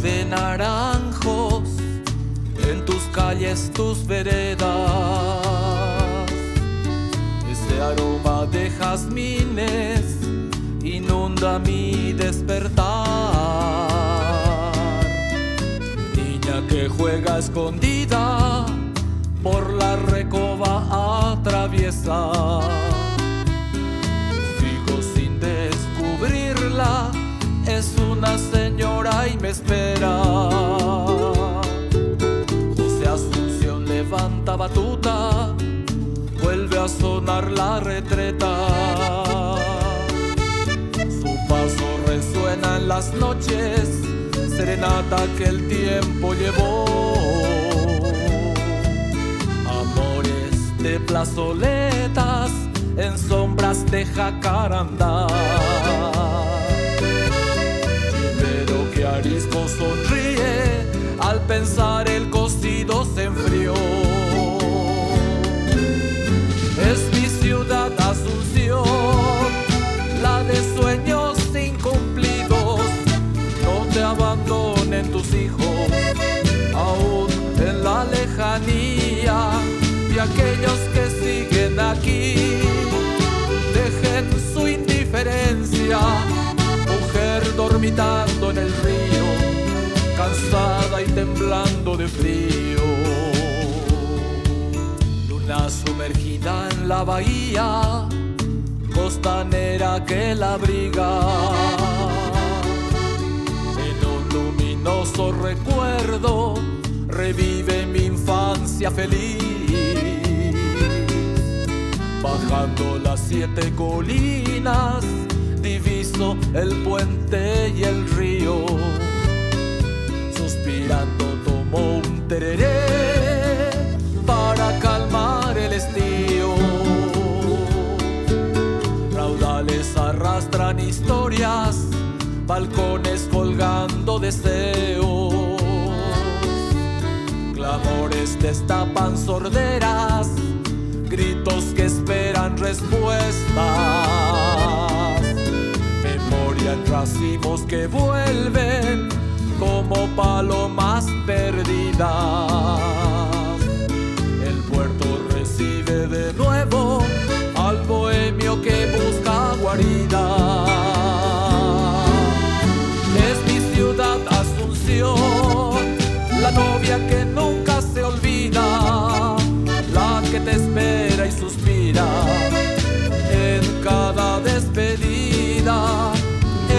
de naranjos en tus calles, tus veredas. Ese aroma de jazmines inunda mi despertar. Niña que juega escondida, por la recoba atraviesa. Sigo sin descubrirla, es una señora y me espera. José Asunción levanta batuta, vuelve a sonar la retreta. Su paso resuena en las noches, serenata que el tiempo llevó. Amores de plazoletas en sombras de jacarandá. Pero que arisco sonríe al pensar el cocido se enfrió. Es mi ciudad Asunción, la de sueños incumplidos. No te abandonen tus hijos, aún en la lejanía. Y aquellos que siguen aquí, dejen su indiferencia. Mujer dormitando en el río, cansada y temblando de frío. Luna sumergida en la bahía costanera que la abriga. En un luminoso recuerdo revive mi infancia feliz. Bajando las 7 colinas, diviso el puente y el río. Suspirando tomo un tereré para calmar el estío. Raudales arrastran historias, balcones colgando deseos. Clamores destapan sorderas, gritos que esperan respuestas. Memoria en racimos que vuelven como palomas perdidas. El puerto recibe de nuevo al bohemio que busca guarida. Es mi ciudad Asunción, la novia que nunca se olvida, la que te espera y suspira en cada despedida.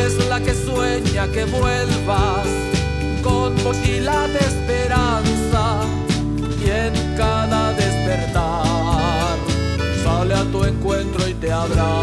Es la que sueña que vuelvas con mochila de esperanza, y en cada despertar sale a tu encuentro y te abraza.